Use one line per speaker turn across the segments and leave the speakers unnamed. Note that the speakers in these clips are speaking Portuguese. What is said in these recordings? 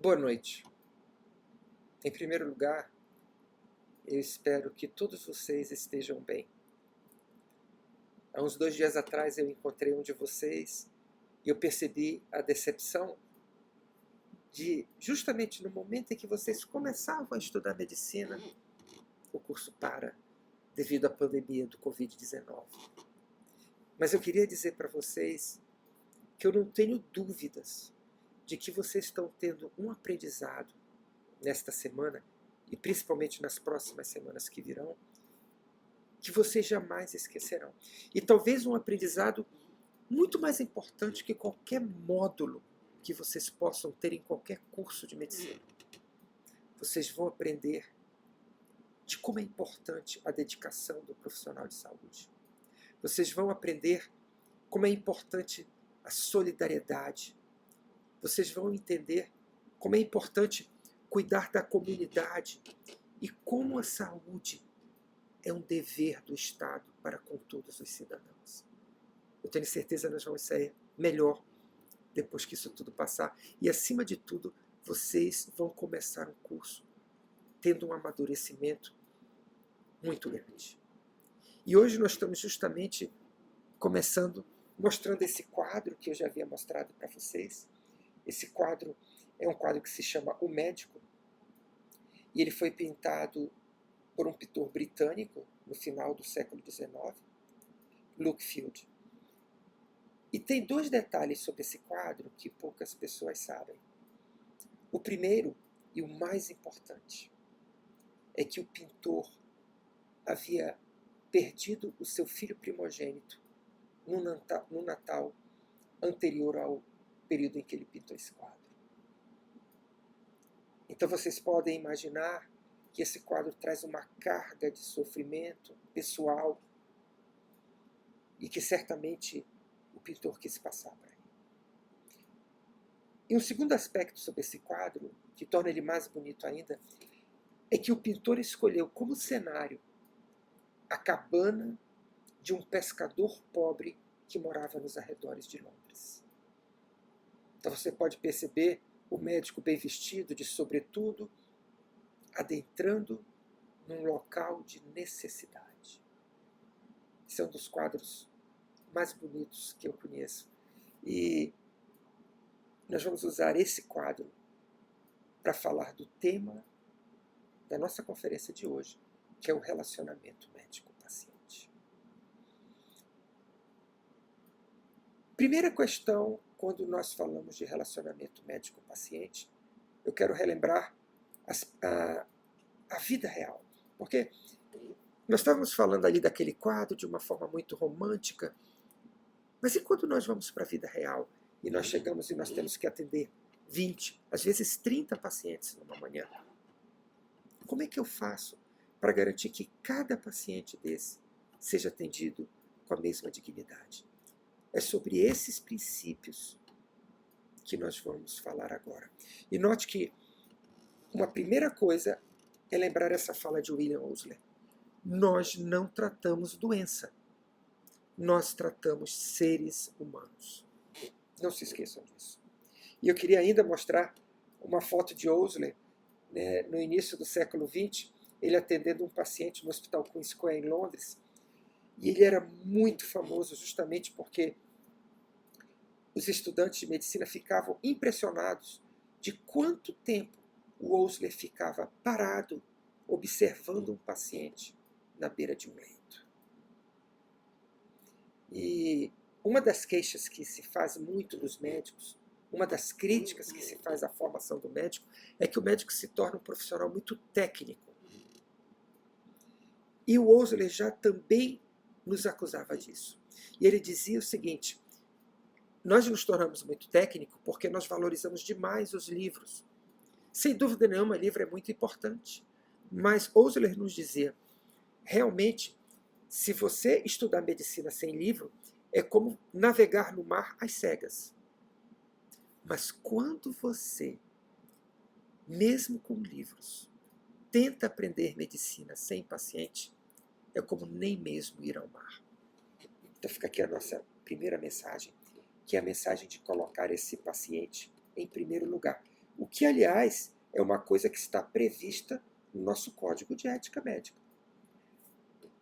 Boa noite. Em primeiro lugar, eu espero que todos vocês estejam bem. Há uns 2 dias atrás eu encontrei um de vocês e eu percebi a decepção de, justamente no momento em que vocês começavam a estudar medicina, o curso para, devido à pandemia do Covid-19. Mas eu queria dizer para vocês que eu não tenho dúvidas de que vocês estão tendo um aprendizado nesta semana, e principalmente nas próximas semanas que virão, que vocês jamais esquecerão. E talvez um aprendizado muito mais importante que qualquer módulo que vocês possam ter em qualquer curso de medicina. Vocês vão aprender de como é importante a dedicação do profissional de saúde. Vocês vão aprender como é importante a solidariedade. Vocês vão entender como é importante cuidar da comunidade e como a saúde é um dever do Estado para com todos os cidadãos. Eu tenho certeza que nós vamos sair melhor depois que isso tudo passar. E, acima de tudo, vocês vão começar um curso tendo um amadurecimento muito grande. E hoje nós estamos justamente começando, mostrando esse quadro que eu já havia mostrado para vocês. Esse quadro é um quadro que se chama O Médico, e ele foi pintado por um pintor britânico no final do século XIX, Luke Field. E tem 2 detalhes sobre esse quadro que poucas pessoas sabem. O primeiro, e o mais importante, é que o pintor havia perdido o seu filho primogênito no Natal anterior ao período em que ele pintou esse quadro. Então vocês podem imaginar que esse quadro traz uma carga de sofrimento pessoal e que certamente o pintor quis passar para ele. E um segundo aspecto sobre esse quadro, que torna ele mais bonito ainda, é que o pintor escolheu como cenário a cabana de um pescador pobre que morava nos arredores de Londres. Então você pode perceber o médico bem vestido, de sobretudo, adentrando num local de necessidade. Esse é um dos quadros mais bonitos que eu conheço. E nós vamos usar esse quadro para falar do tema da nossa conferência de hoje, que é o relacionamento médico-paciente. Primeira questão, quando nós falamos de relacionamento médico-paciente, eu quero relembrar a vida real. Porque nós estávamos falando ali daquele quadro de uma forma muito romântica, mas e quando nós vamos para a vida real e nós chegamos e nós temos que atender 20, às vezes 30 pacientes numa manhã? Como é que eu faço para garantir que cada paciente desse seja atendido com a mesma dignidade? É sobre esses princípios que nós vamos falar agora. E note que uma primeira coisa é lembrar essa fala de William Osler. Nós não tratamos doença. Nós tratamos seres humanos. Não se esqueçam disso. E eu queria ainda mostrar uma foto de Osler, né, no início do século XX, ele atendendo um paciente no Hospital Queen Square em Londres. E ele era muito famoso justamente porque os estudantes de medicina ficavam impressionados de quanto tempo o Osler ficava parado, observando um paciente na beira de um leito. E uma das queixas que se faz muito dos médicos, uma das críticas que se faz à formação do médico, é que o médico se torna um profissional muito técnico. E o Osler já também nos acusava disso. E ele dizia o seguinte: nós nos tornamos muito técnicos porque nós valorizamos demais os livros. Sem dúvida nenhuma, livro é muito importante. Mas Osler nos dizia, realmente, se você estudar medicina sem livro, é como navegar no mar às cegas. Mas quando você, mesmo com livros, tenta aprender medicina sem paciente, é como nem mesmo ir ao mar. Então fica aqui a nossa primeira mensagem, que é a mensagem de colocar esse paciente em primeiro lugar. O que, aliás, é uma coisa que está prevista no nosso Código de Ética Médica.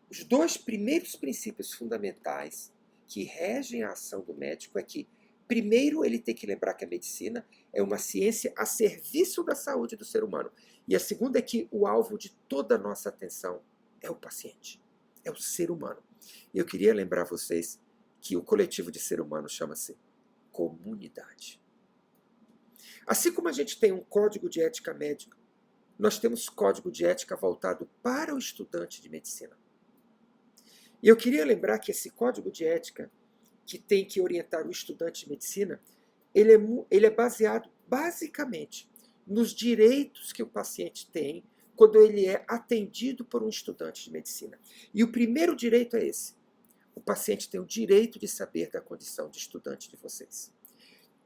Os dois primeiros princípios fundamentais que regem a ação do médico é que, primeiro, ele tem que lembrar que a medicina é uma ciência a serviço da saúde do ser humano. E a segunda é que o alvo de toda a nossa atenção é o paciente, é o ser humano. E eu queria lembrar vocês que o coletivo de ser humano chama-se comunidade. Assim como a gente tem um código de ética médica, nós temos código de ética voltado para o estudante de medicina. E eu queria lembrar que esse código de ética, que tem que orientar o estudante de medicina, ele é baseado basicamente nos direitos que o paciente tem quando ele é atendido por um estudante de medicina. E o primeiro direito é esse. O paciente tem o direito de saber da condição de estudante de vocês.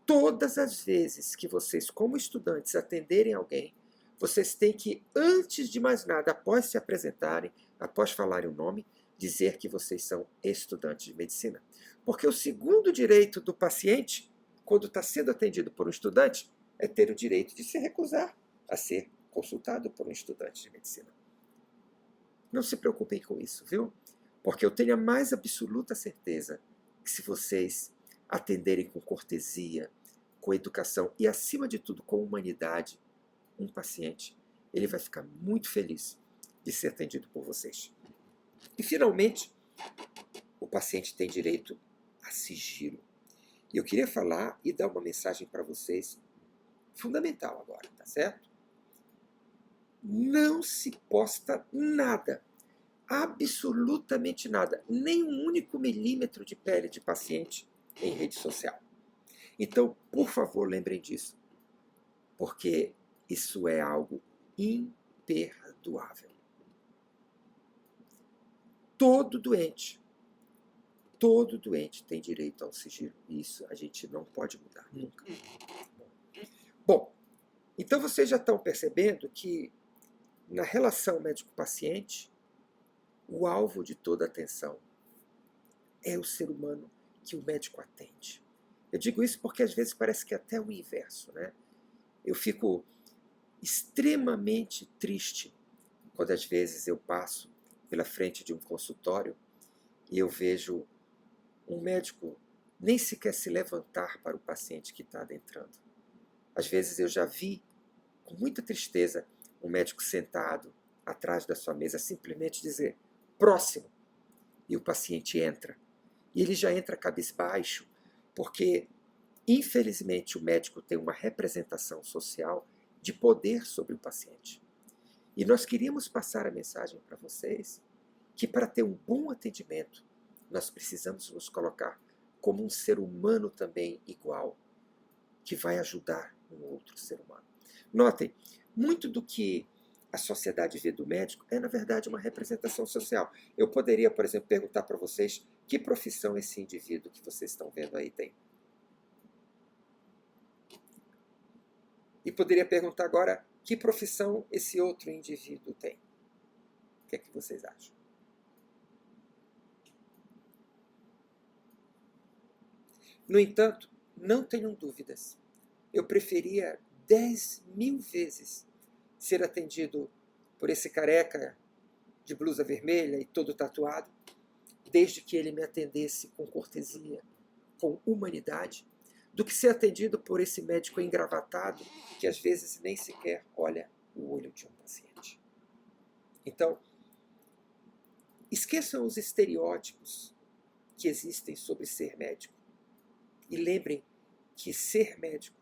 Todas as vezes que vocês, como estudantes, atenderem alguém, vocês têm que, antes de mais nada, após se apresentarem, após falarem o nome, dizer que vocês são estudantes de medicina. Porque o segundo direito do paciente, quando está sendo atendido por um estudante, é ter o direito de se recusar a ser consultado por um estudante de medicina. Não se preocupem com isso, viu? Porque eu tenho a mais absoluta certeza que se vocês atenderem com cortesia, com educação e, acima de tudo, com humanidade, um paciente, ele vai ficar muito feliz de ser atendido por vocês. E, finalmente, o paciente tem direito a sigilo. E eu queria falar e dar uma mensagem para vocês fundamental agora, tá certo? Não se posta nada, absolutamente nada, nem um único milímetro de pele de paciente em rede social. Então, por favor, lembrem disso, porque isso é algo imperdoável. Todo doente tem direito ao sigilo. Isso a gente não pode mudar nunca. Bom, então vocês já estão percebendo que na relação médico-paciente, o alvo de toda atenção é o ser humano que o médico atende. Eu digo isso porque às vezes parece que é até o inverso, né? Eu fico extremamente triste quando às vezes eu passo pela frente de um consultório e eu vejo um médico nem sequer se levantar para o paciente que está adentrando. Às vezes eu já vi, com muita tristeza, um médico sentado atrás da sua mesa simplesmente dizer, próximo, e o paciente entra. E ele já entra cabisbaixo, porque, infelizmente, o médico tem uma representação social de poder sobre o paciente. E nós queríamos passar a mensagem para vocês que, para ter um bom atendimento, nós precisamos nos colocar como um ser humano também igual, que vai ajudar um outro ser humano. Notem, muito do que a sociedade vê do médico é, na verdade, uma representação social. Eu poderia, por exemplo, perguntar para vocês que profissão esse indivíduo que vocês estão vendo aí tem. E poderia perguntar agora que profissão esse outro indivíduo tem. O que é que vocês acham? No entanto, não tenham dúvidas. Eu preferia 10.000 vezes ser atendido por esse careca de blusa vermelha e todo tatuado, desde que ele me atendesse com cortesia, com humanidade, do que ser atendido por esse médico engravatado que às vezes nem sequer olha o olho de um paciente. Então, esqueçam os estereótipos que existem sobre ser médico e lembrem que ser médico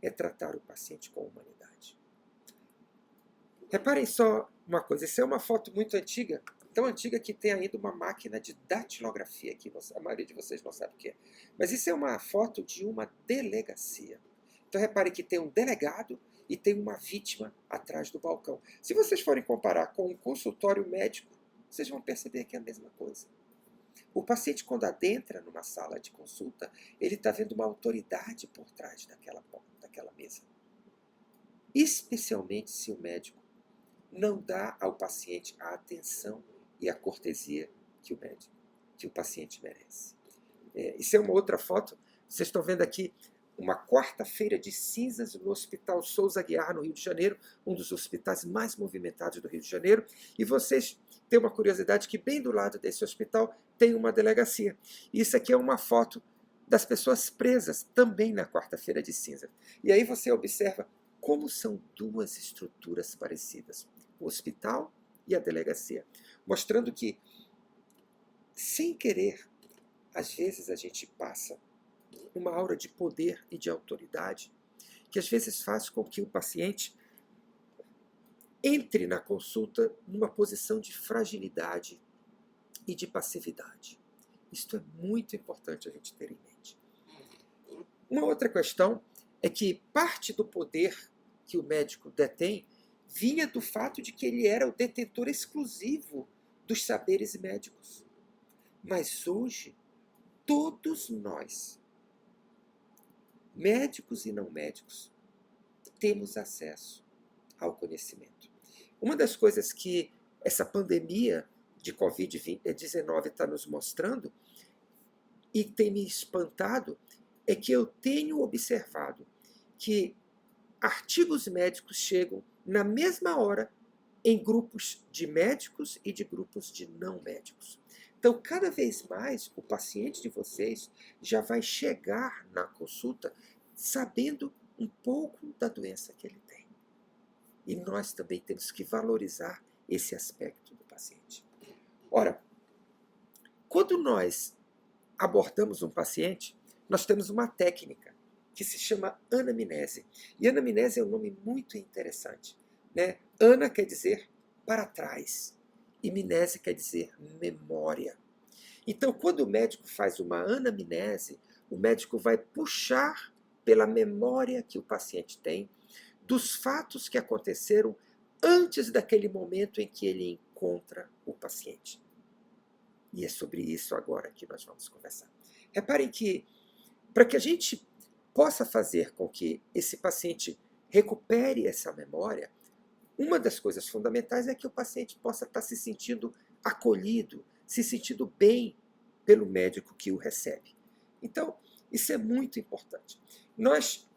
é tratar o paciente com humanidade. Reparem só uma coisa, essa é uma foto muito antiga, tão antiga que tem ainda uma máquina de datilografia, que a maioria de vocês não sabe o que é. Mas isso é uma foto de uma delegacia. Então reparem que tem um delegado e tem uma vítima atrás do balcão. Se vocês forem comparar com um consultório médico, vocês vão perceber que é a mesma coisa. O paciente, quando adentra numa sala de consulta, ele está vendo uma autoridade por trás daquela mesa. Especialmente se o médico não dá ao paciente a atenção e a cortesia que o paciente merece. Isso é uma outra foto. Vocês estão vendo aqui uma quarta-feira de cinzas no Hospital Souza Aguiar, no Rio de Janeiro, um dos hospitais mais movimentados do Rio de Janeiro, e vocês têm uma curiosidade que bem do lado desse hospital tem uma delegacia. Isso aqui é uma foto das pessoas presas, também na quarta-feira de cinzas. E aí você observa como são duas estruturas parecidas, o hospital e a delegacia, mostrando que, sem querer, às vezes a gente passa uma aura de poder e de autoridade, que às vezes faz com que o paciente entre na consulta numa posição de fragilidade e de passividade. Isto é muito importante a gente ter em mente. Uma outra questão é que parte do poder que o médico detém vinha do fato de que ele era o detentor exclusivo dos saberes médicos. Mas hoje, todos nós, médicos e não médicos, temos acesso ao conhecimento. Uma das coisas que essa pandemia de Covid-19 está nos mostrando e tem me espantado é que eu tenho observado que artigos médicos chegam na mesma hora em grupos de médicos e de grupos de não médicos. Então, cada vez mais, o paciente de vocês já vai chegar na consulta sabendo um pouco da doença que ele tem. E nós também temos que valorizar esse aspecto do paciente. Ora, quando nós abordamos um paciente, nós temos uma técnica que se chama anamnese. E anamnese é um nome muito interessante, né? Ana quer dizer para trás e mnese quer dizer memória. Então, quando o médico faz uma anamnese, o médico vai puxar pela memória que o paciente tem dos fatos que aconteceram antes daquele momento em que ele encontra o paciente. E é sobre isso agora que nós vamos conversar. Reparem que, para que a gente possa fazer com que esse paciente recupere essa memória, uma das coisas fundamentais é que o paciente possa estar se sentindo acolhido, se sentindo bem pelo médico que o recebe. Então, isso é muito importante. Nós,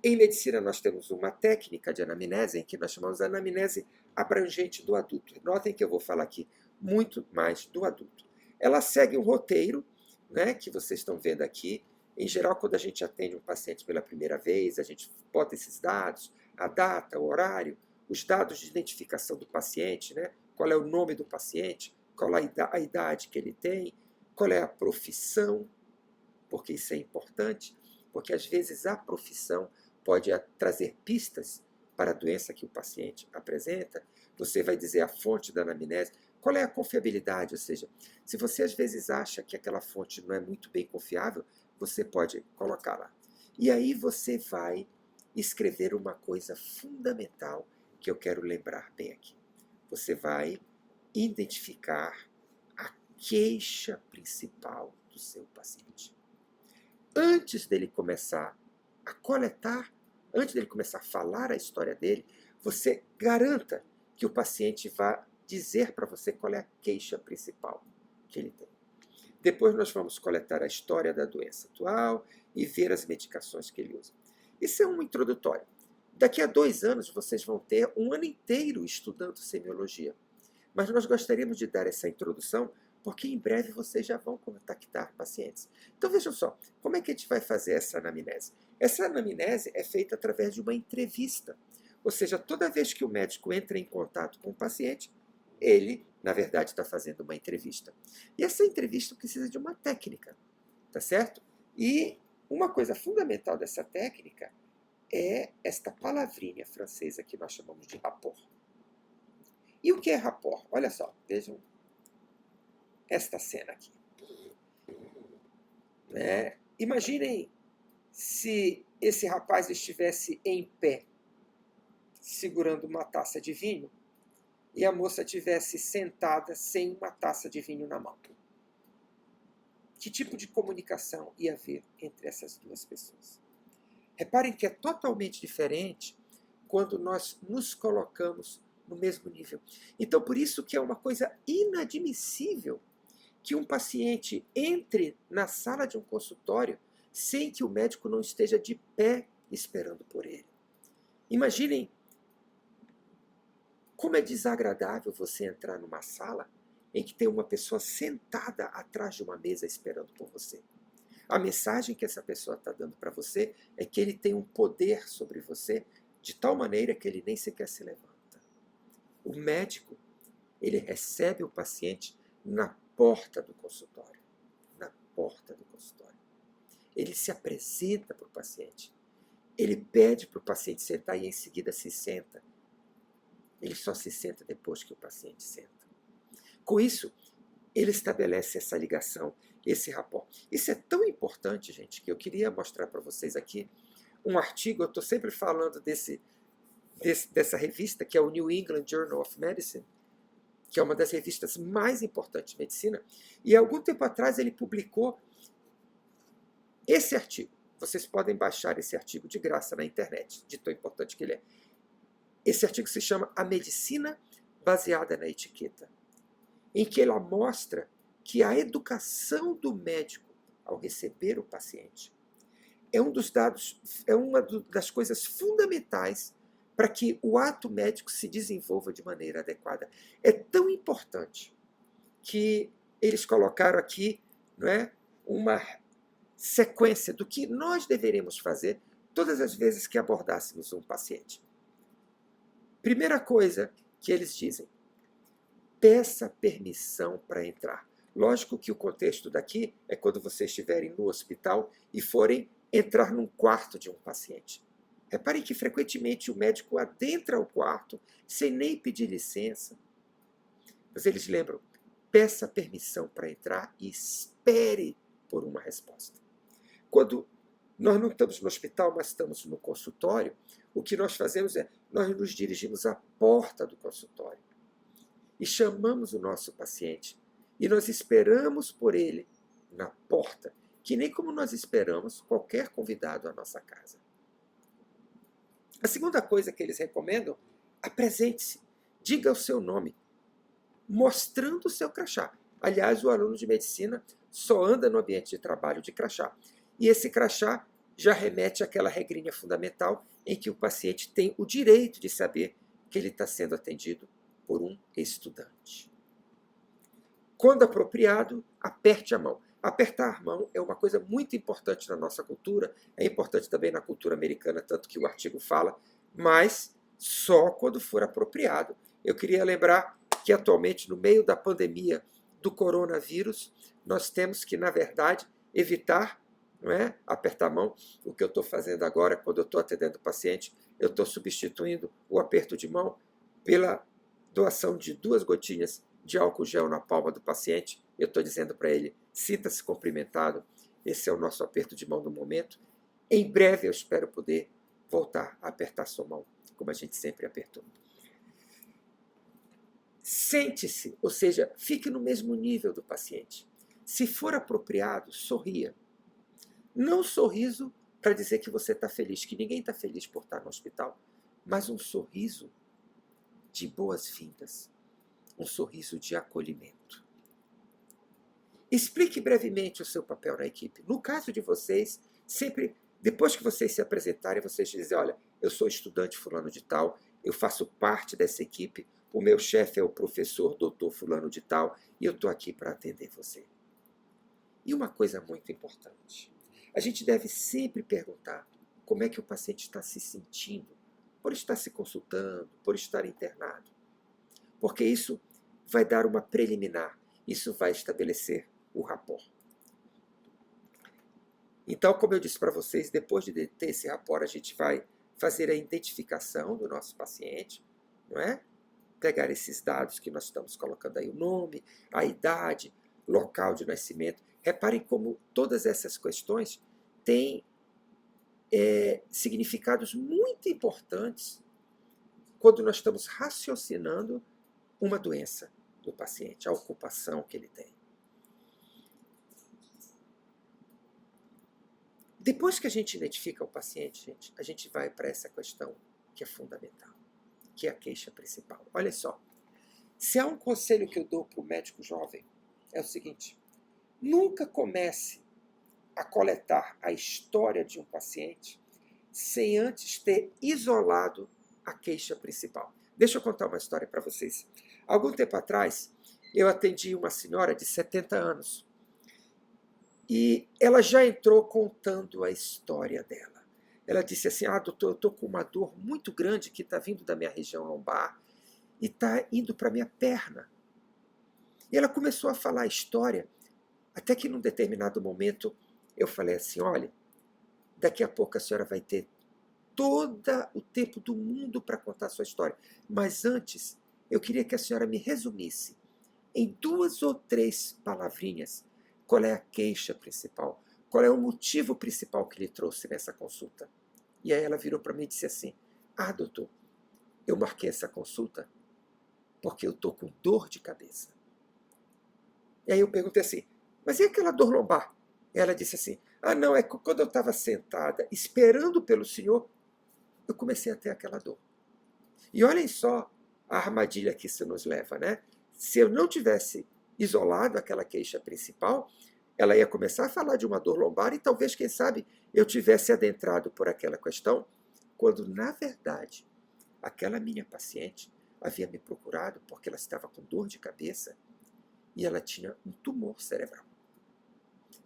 em medicina, nós temos uma técnica de anamnese, em que nós chamamos de anamnese abrangente do adulto. Notem que eu vou falar aqui muito mais do adulto. Ela segue um roteiro, né, que vocês estão vendo aqui. Em geral, quando a gente atende um paciente pela primeira vez, a gente bota esses dados, a data, o horário, os dados de identificação do paciente, né? Qual é o nome do paciente, qual é a idade que ele tem, qual é a profissão, porque isso é importante, porque às vezes a profissão pode trazer pistas para a doença que o paciente apresenta. Você vai dizer a fonte da anamnese, qual é a confiabilidade, ou seja, se você às vezes acha que aquela fonte não é muito bem confiável, você pode colocar lá. E aí você vai escrever uma coisa fundamental que eu quero lembrar bem aqui. Você vai identificar a queixa principal do seu paciente. Antes dele começar a coletar, antes dele começar a falar a história dele, você garanta que o paciente vá dizer para você qual é a queixa principal que ele tem. Depois nós vamos coletar a história da doença atual e ver as medicações que ele usa. Isso é um introdutório. Daqui a 2 anos vocês vão ter um ano inteiro estudando semiologia. Mas nós gostaríamos de dar essa introdução porque em breve vocês já vão contactar pacientes. Então vejam só, como é que a gente vai fazer essa anamnese? Essa anamnese é feita através de uma entrevista. Ou seja, toda vez que o médico entra em contato com o paciente, ele, na verdade, está fazendo uma entrevista. E essa entrevista precisa de uma técnica, tá certo? E uma coisa fundamental dessa técnica é esta palavrinha francesa que nós chamamos de rapport. E o que é rapport? Olha só, vejam esta cena aqui. Imaginem se esse rapaz estivesse em pé, segurando uma taça de vinho, e a moça estivesse sentada sem uma taça de vinho na mão. Que tipo de comunicação ia haver entre essas duas pessoas? Reparem que é totalmente diferente quando nós nos colocamos no mesmo nível. Então, por isso que é uma coisa inadmissível que um paciente entre na sala de um consultório sem que o médico não esteja de pé esperando por ele. Imaginem como é desagradável você entrar numa sala em que tem uma pessoa sentada atrás de uma mesa esperando por você. A mensagem que essa pessoa está dando para você é que ele tem um poder sobre você de tal maneira que ele nem sequer se levanta. O médico, ele recebe o paciente na porta do consultório. Na porta do consultório. Ele se apresenta para o paciente. Ele pede para o paciente sentar e em seguida se senta. Ele só se senta depois que o paciente senta. Com isso, ele estabelece essa ligação, esse rapport. Isso é tão importante, gente, que eu queria mostrar para vocês aqui um artigo. Eu estou sempre falando dessa revista, que é o New England Journal of Medicine, que é uma das revistas mais importantes de medicina, e há algum tempo atrás ele publicou esse artigo. Vocês podem baixar esse artigo de graça na internet, de tão importante que ele é. Esse artigo se chama A Medicina Baseada na Etiqueta, em que ela mostra que a educação do médico ao receber o paciente é uma das coisas fundamentais para que o ato médico se desenvolva de maneira adequada. É tão importante que eles colocaram aqui, não é, uma sequência do que nós deveríamos fazer todas as vezes que abordássemos um paciente. Primeira coisa que eles dizem: peça permissão para entrar. Lógico que o contexto daqui é quando vocês estiverem no hospital e forem entrar num quarto de um paciente. Reparem que frequentemente o médico adentra o quarto sem nem pedir licença. Mas eles lembram: peça permissão para entrar e espere por uma resposta. Quando nós não estamos no hospital, mas estamos no consultório, o que nós fazemos é, nós nos dirigimos à porta do consultório e chamamos o nosso paciente e nós esperamos por ele na porta, que nem como nós esperamos qualquer convidado à nossa casa. A segunda coisa que eles recomendam: apresente-se, diga o seu nome, mostrando o seu crachá. Aliás, o aluno de medicina só anda no ambiente de trabalho de crachá. E esse crachá já remete àquela regrinha fundamental em que o paciente tem o direito de saber que ele está sendo atendido por um estudante. Quando apropriado, aperte a mão. Apertar a mão é uma coisa muito importante na nossa cultura, é importante também na cultura americana, tanto que o artigo fala, mas só quando for apropriado. Eu queria lembrar que atualmente, no meio da pandemia do coronavírus, nós temos que, na verdade, evitar, não é, apertar a mão. O que eu estou fazendo agora, quando eu estou atendendo o paciente, eu estou substituindo o aperto de mão pela doação de 2 gotinhas de álcool gel na palma do paciente. Eu estou dizendo para ele: sinta-se cumprimentado, esse é o nosso aperto de mão no momento. Em breve eu espero poder voltar a apertar sua mão, como a gente sempre apertou. Sente-se, ou seja, fique no mesmo nível do paciente. Se for apropriado, sorria. Não sorriso para dizer que você está feliz, que ninguém está feliz por estar no hospital, mas um sorriso de boas-vindas, um sorriso de acolhimento. Explique brevemente o seu papel na equipe. No caso de vocês, sempre, depois que vocês se apresentarem, vocês dizem: olha, eu sou estudante fulano de tal, eu faço parte dessa equipe, o meu chefe é o professor doutor fulano de tal, e eu estou aqui para atender você. E uma coisa muito importante: a gente deve sempre perguntar como é que o paciente está se sentindo por estar se consultando, por estar internado. Porque isso vai dar uma preliminar, isso vai estabelecer o rapport. Então, como eu disse para vocês, depois de ter esse rapport, a gente vai fazer a identificação do nosso paciente, não é? Pegar esses dados que nós estamos colocando aí, o nome, a idade, local de nascimento. Reparem como todas essas questões têm significados muito importantes quando nós estamos raciocinando uma doença do paciente, a ocupação que ele tem. Depois que a gente identifica o paciente, gente, a gente vai para essa questão que é fundamental, que é a queixa principal. Olha só, se há um conselho que eu dou para o médico jovem, é o seguinte: nunca comece a coletar a história de um paciente sem antes ter isolado a queixa principal. Deixa eu contar uma história para vocês. Algum tempo atrás, eu atendi uma senhora de 70 anos e ela já entrou contando a história dela. Ela disse assim, doutor, eu estou com uma dor muito grande que está vindo da minha região lombar e está indo para a minha perna. E ela começou a falar a história, até que num determinado momento eu falei assim, olha, daqui a pouco a senhora vai ter todo o tempo do mundo para contar a sua história. Mas antes, eu queria que a senhora me resumisse em 2 ou 3 palavrinhas qual é a queixa principal, qual é o motivo principal que lhe trouxe nessa consulta. E aí ela virou para mim e disse assim, doutor, eu marquei essa consulta porque eu estou com dor de cabeça. E aí eu perguntei assim, mas e aquela dor lombar? Ela disse assim, não, é que quando eu estava sentada esperando pelo senhor, eu comecei a ter aquela dor. E olhem só a armadilha que isso nos leva, né? Se eu não tivesse isolado aquela queixa principal, ela ia começar a falar de uma dor lombar e talvez, quem sabe, eu tivesse adentrado por aquela questão, quando, na verdade, aquela minha paciente havia me procurado porque ela estava com dor de cabeça e ela tinha um tumor cerebral.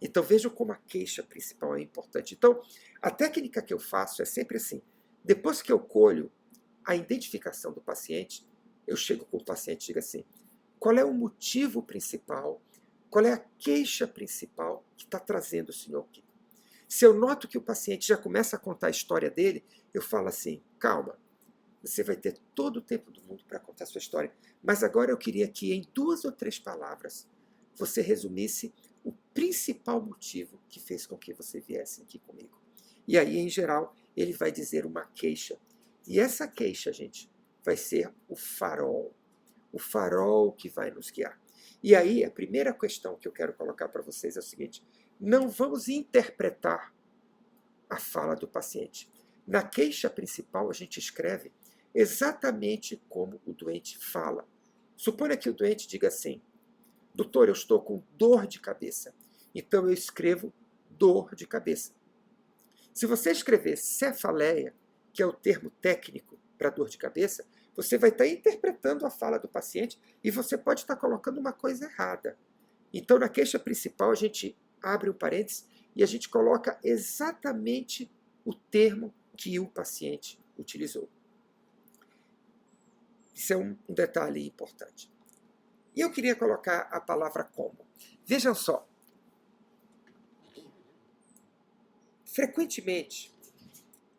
Então, vejam como a queixa principal é importante. Então, a técnica que eu faço é sempre assim. Depois que eu colho a identificação do paciente, eu chego com o paciente e digo assim, qual é o motivo principal, qual é a queixa principal que está trazendo o senhor aqui? Se eu noto que o paciente já começa a contar a história dele, eu falo assim, calma, você vai ter todo o tempo do mundo para contar a sua história, mas agora eu queria que em 2 ou 3 palavras você resumisse o principal motivo que fez com que você viesse aqui comigo. E aí, em geral, ele vai dizer uma queixa. E essa queixa, gente, vai ser o farol que vai nos guiar. E aí, a primeira questão que eu quero colocar para vocês é o seguinte, não vamos interpretar a fala do paciente. Na queixa principal, a gente escreve exatamente como o doente fala. Suponha que o doente diga assim, doutor, eu estou com dor de cabeça. Então eu escrevo dor de cabeça. Se você escrever cefaleia, que é o termo técnico para dor de cabeça, você vai estar interpretando a fala do paciente e você pode estar colocando uma coisa errada. Então, na queixa principal, a gente abre um parênteses e a gente coloca exatamente o termo que o paciente utilizou. Isso é um detalhe importante. E eu queria colocar a palavra como. Vejam só. Frequentemente,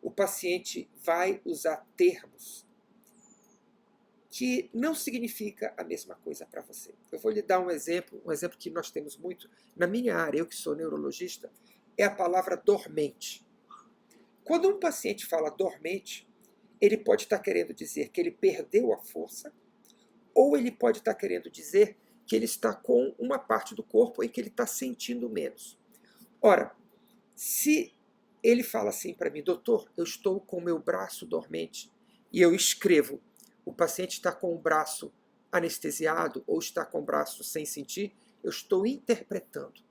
o paciente vai usar termos que não significa a mesma coisa para você. Eu vou lhe dar um exemplo que nós temos muito na minha área, eu que sou neurologista, é a palavra dormente. Quando um paciente fala dormente, ele pode estar querendo dizer que ele perdeu a força, ou ele pode estar querendo dizer que ele está com uma parte do corpo e que ele está sentindo menos. Ora, se ele fala assim para mim, doutor, eu estou com o meu braço dormente, e eu escrevo, o paciente está com o braço anestesiado ou está com o braço sem sentir, eu estou interpretando.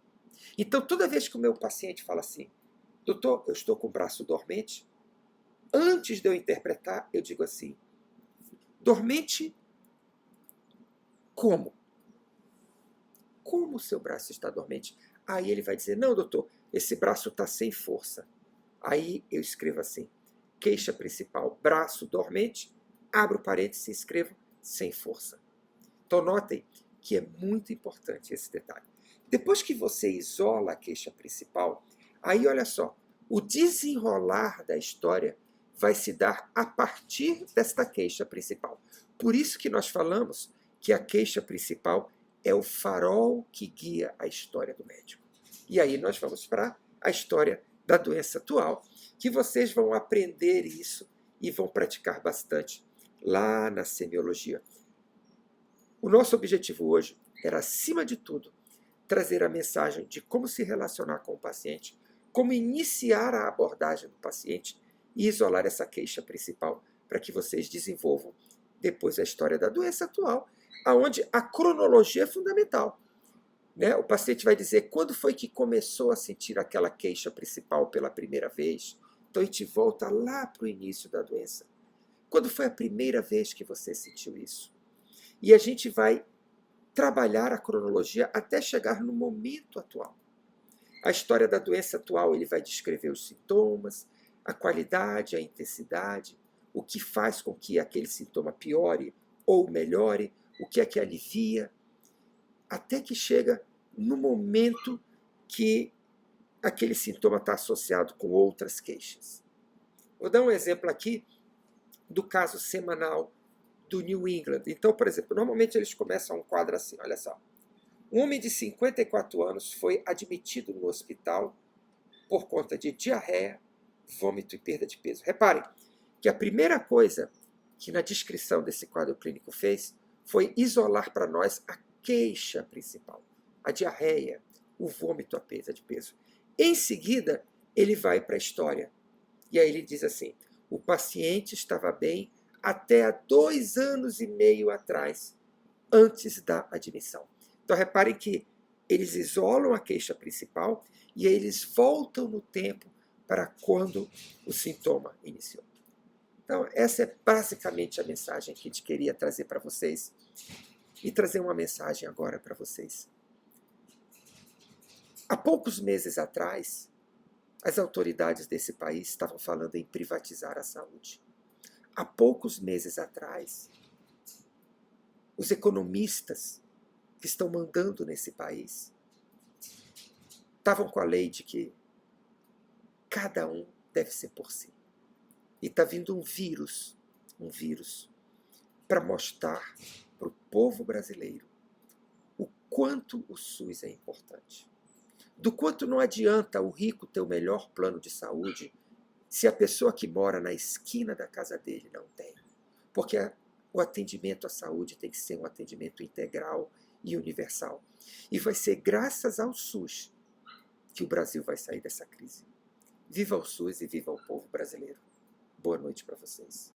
Então, toda vez que o meu paciente fala assim, doutor, eu estou com o braço dormente, antes de eu interpretar, eu digo assim, dormente como? Como o seu braço está dormente? Aí ele vai dizer, não, doutor, esse braço está sem força. Aí eu escrevo assim, queixa principal, braço dormente, abro parênteses e escrevo sem força. Então notem que é muito importante esse detalhe. Depois que você isola a queixa principal, aí olha só, o desenrolar da história vai se dar a partir desta queixa principal. Por isso que nós falamos que a queixa principal é o farol que guia a história do médico. E aí nós vamos para a história da doença atual, que vocês vão aprender isso e vão praticar bastante lá na semiologia. O nosso objetivo hoje era, acima de tudo, trazer a mensagem de como se relacionar com o paciente, como iniciar a abordagem do paciente e isolar essa queixa principal para que vocês desenvolvam depois a história da doença atual, onde a cronologia é fundamental. Né? O paciente vai dizer quando foi que começou a sentir aquela queixa principal pela primeira vez. Então a gente volta lá para o início da doença. Quando foi a primeira vez que você sentiu isso? E a gente vai trabalhar a cronologia até chegar no momento atual. A história da doença atual, ele vai descrever os sintomas, a qualidade, a intensidade, o que faz com que aquele sintoma piore ou melhore, o que é que alivia, até que chega no momento que aquele sintoma está associado com outras queixas. Vou dar um exemplo aqui do caso semanal do New England. Então, por exemplo, normalmente eles começam um quadro assim, olha só. Um homem de 54 anos foi admitido no hospital por conta de diarreia, vômito e perda de peso. Reparem que a primeira coisa que na descrição desse quadro clínico fez foi isolar para nós a queixa principal, a diarreia, o vômito, a perda de peso. Em seguida, ele vai para a história. E aí ele diz assim, o paciente estava bem até há 2 anos e meio atrás, antes da admissão. Então, reparem que eles isolam a queixa principal e aí eles voltam no tempo para quando o sintoma iniciou. Então, essa é basicamente a mensagem que a gente queria trazer para vocês. E trazer uma mensagem agora para vocês. Há poucos meses atrás, as autoridades desse país estavam falando em privatizar a saúde. Há poucos meses atrás, os economistas que estão mandando nesse país estavam com a lei de que cada um deve ser por si. E está vindo um vírus para mostrar para o povo brasileiro o quanto o SUS é importante. Do quanto não adianta o rico ter o melhor plano de saúde se a pessoa que mora na esquina da casa dele não tem. Porque o atendimento à saúde tem que ser um atendimento integral e universal. E vai ser graças ao SUS que o Brasil vai sair dessa crise. Viva o SUS e viva o povo brasileiro. Boa noite para vocês.